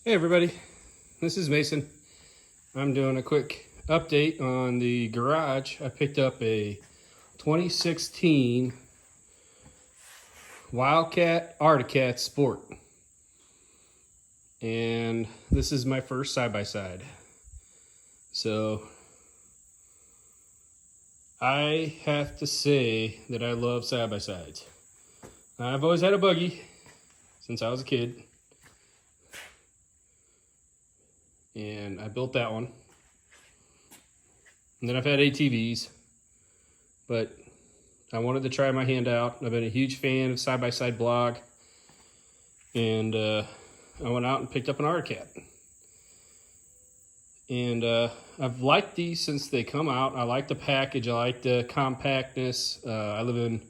Hey everybody, this is Mason. I'm doing a quick update on the garage. I picked up a 2016 Wildcat Arctic Sport, and this is my first side-by-side. So I have to say that I love side-by-sides. I've always had a buggy since I was a kid, and I built that one. And then I've had ATVs, but I wanted to try my hand out. I've been a huge fan of side-by-side blog, and I went out and picked up an Arctic. And I've liked these since they come out. I like the package. I like the compactness. I live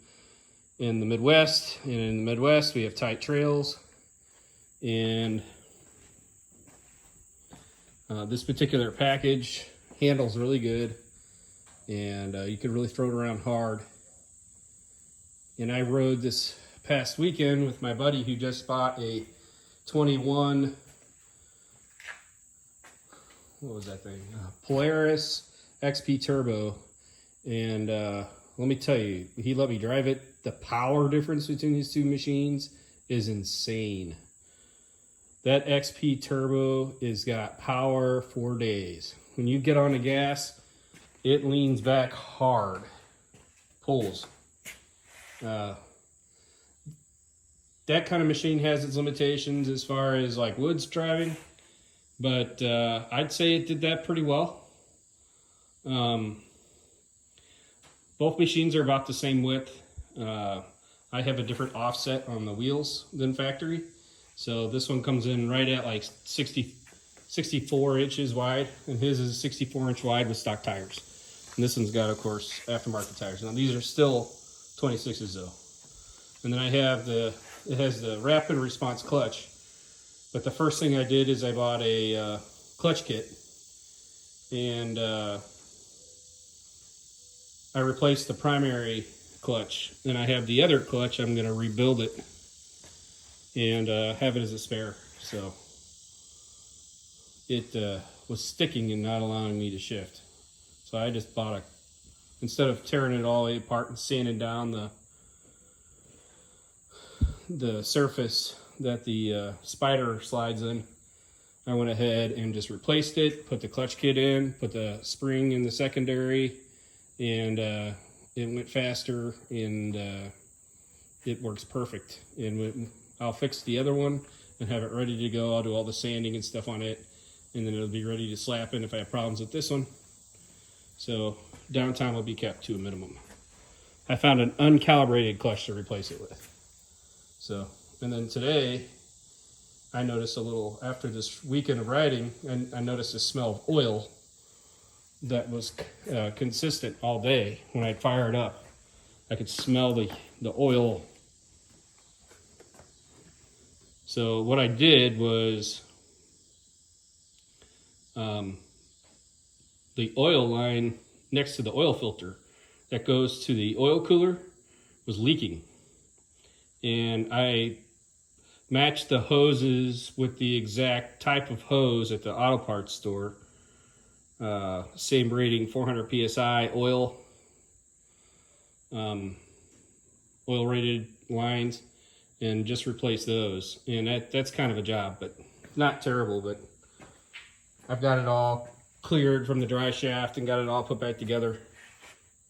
in the Midwest, and in the Midwest we have tight trails, and this particular package handles really good, and you can really throw it around hard. And I rode this past weekend with my buddy who just bought a 21, what was that thing? Polaris XP Turbo. And let me tell you, he let me drive it. The power difference between these two machines is insane. That XP Turbo has got power for days. When you get on the gas, it leans back hard, pulls. That kind of machine has its limitations as far as like woods driving, but I'd say it did that pretty well. Both machines are about the same width. I have a different offset on the wheels than factory. So this one comes in right at like 64 inches wide, and his is 64-inch wide with stock tires. And this one's got, of course, aftermarket tires. Now these are still 26s though. And then I have it has the rapid response clutch. But the first thing I did is I bought a clutch kit, and I replaced the primary clutch. And I have the other clutch, I'm gonna rebuild it and have it as a spare. So it was sticking and not allowing me to shift. So I just bought instead of tearing it all apart and sanding down the surface that the Spider slides in, I went ahead and just replaced it, put the clutch kit in, put the spring in the secondary, and it went faster, and it works perfect. And I'll fix the other one and have it ready to go. I'll do all the sanding and stuff on it, and then it'll be ready to slap in if I have problems with this one. So downtime will be kept to a minimum. I found an uncalibrated clutch to replace it with. So, and then today I noticed after this weekend of riding, I noticed a smell of oil that was consistent all day. When I'd fire it up, I could smell the oil. So what I did was the oil line next to the oil filter that goes to the oil cooler was leaking. And I matched the hoses with the exact type of hose at the auto parts store. Same rating, 400 PSI oil, oil rated lines, and just replace those. And that's kind of a job, but not terrible. But I've got it all cleared from the dry shaft and got it all put back together.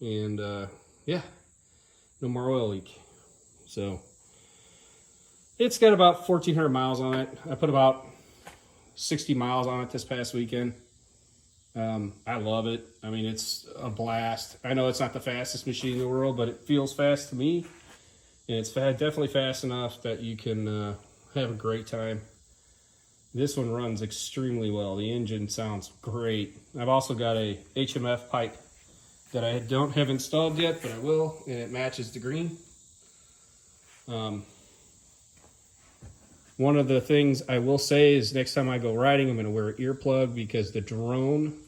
And yeah, no more oil leak. So it's got about 1,400 miles on it. I put about 60 miles on it this past weekend. I love it. I mean, it's a blast. I know it's not the fastest machine in the world, but it feels fast to me. And it's definitely fast enough that you can have a great time. This one runs extremely well. The engine sounds great. I've also got a HMF pipe that I don't have installed yet, but I will, and it matches the green. One of the things I will say is next time I go riding, I'm going to wear an earplug, because the drone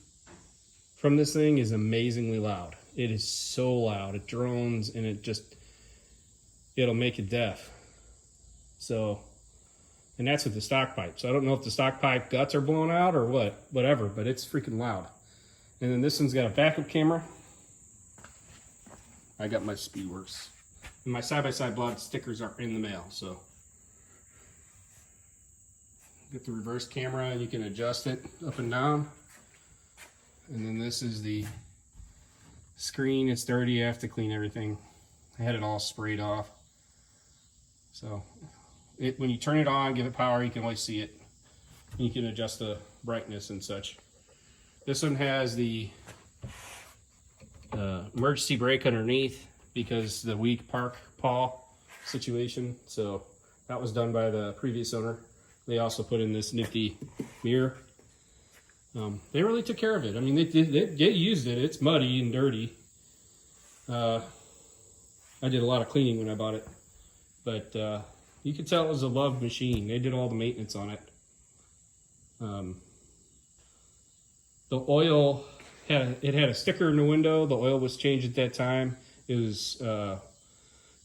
from this thing is amazingly loud. It is so loud. It drones, and it'll make you deaf. So And that's with the stock pipe. So I don't know if the stock pipe guts are blown out or whatever, but it's freaking loud. And then this one's got a backup camera. I got my Speedworks. And my side-by-side blog stickers are in the mail, so. Get the reverse camera and you can adjust it up and down. And then this is the screen. It's dirty, I have to clean everything. I had it all sprayed off. So when you turn it on, give it power, you can always see it. You can adjust the brightness and such. This one has the emergency brake underneath because the weak park paw situation. So that was done by the previous owner. They also put in this nifty mirror. They really took care of it. I mean, they used it. It's muddy and dirty. I did a lot of cleaning when I bought it, but you could tell it was a loved machine. They did all the maintenance on it. The oil had a sticker in the window. The oil was changed at that time. It was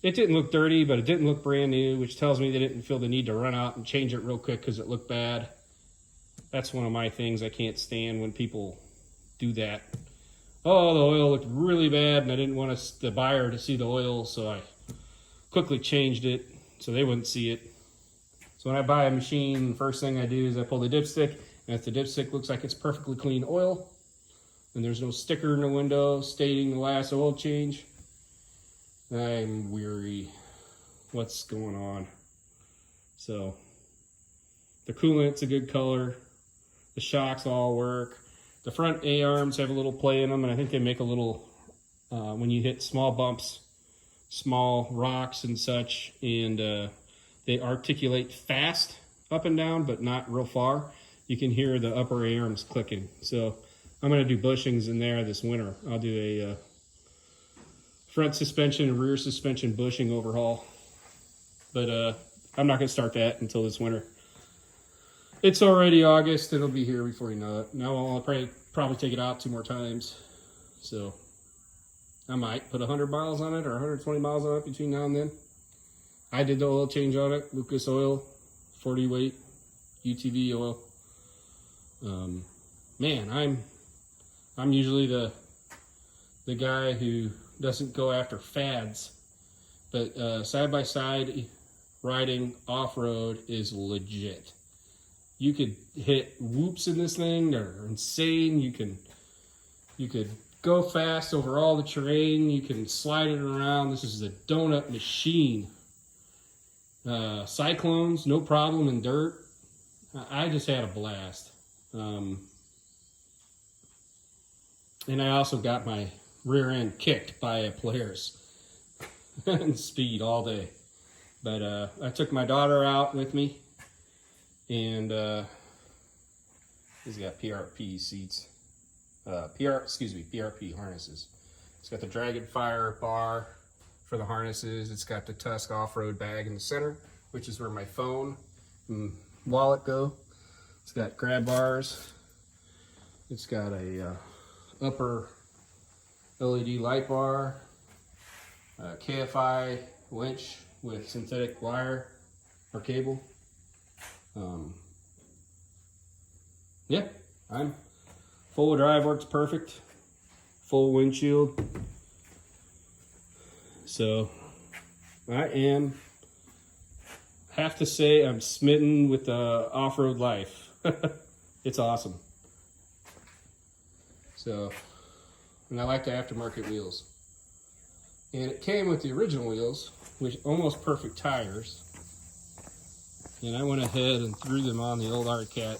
it didn't look dirty, but it didn't look brand new, which tells me they didn't feel the need to run out and change it real quick because it looked bad. That's one of my things I can't stand when people do that. Oh, the oil looked really bad and I didn't want the buyer to see the oil, so I quickly changed it so they wouldn't see it. So when I buy a machine, the first thing I do is I pull the dipstick, and if the dipstick looks like it's perfectly clean oil and there's no sticker in the window stating the last oil change, I'm weary. What's going on? So the coolant's a good color. The shocks all work. The front A-arms have a little play in them, and I think they make a little, when you hit small bumps, small rocks and such, and they articulate fast up and down, but not real far. You can hear the upper A-arms clicking. So I'm going to do bushings in there this winter. I'll do a front suspension and rear suspension bushing overhaul. But I'm not going to start that until this winter. It's already August. It'll be here before you know it. Now I'll probably take it out 2 more times. So I might put 100 miles on it or 120 miles on it between now and then. I did the oil change on it. Lucas Oil, 40 weight, UTV oil. Man, I'm usually the guy who doesn't go after fads, but side-by-side riding off-road is legit. You could hit whoops in this thing. They're insane. You could go fast over all the terrain. You can slide it around. This is a donut machine. Cyclones, no problem in dirt. I just had a blast. And I also got my rear end kicked by a Polaris and speed all day. But I took my daughter out with me, and he's got PRP seats. PRP harnesses. It's got the Dragonfire bar for the harnesses. It's got the Tusk off-road bag in the center, which is where my phone and wallet go. It's got grab bars. It's got a upper LED light bar, a KFI winch with synthetic wire or cable. Yeah, I'm full drive, works perfect. Full windshield. So I have to say I'm smitten with the off-road life. It's awesome. So, and I like the aftermarket wheels. And it came with the original wheels, which almost perfect tires. And I went ahead and threw them on the old wildcat.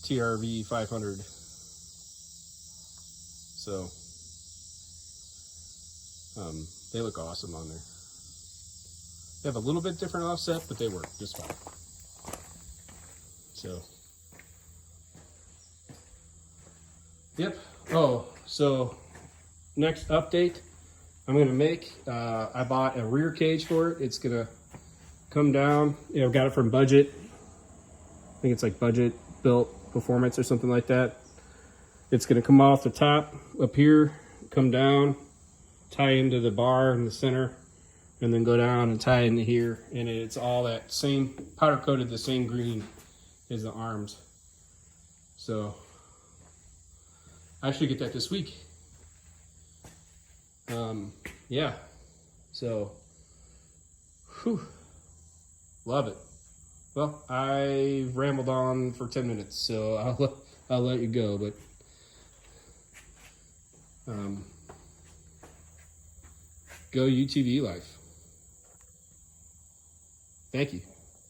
TRV 500. So, they look awesome on there. They have a little bit different offset, but they work just fine. So, yep. Oh, so next update I'm gonna make. I bought a rear cage for it. It's gonna come down. You know, got it from Budget. I think it's like Budget Built Performance or something like that. It's gonna come off the top up here, come down, tie into the bar in the center, and then go down and tie into here, and it's all that same powder coated, the same green as the arms. So I should get that this week. Yeah, so whew, love it. Well, I rambled on for 10 minutes, so I'll let you go, but go UTV life. Thank you.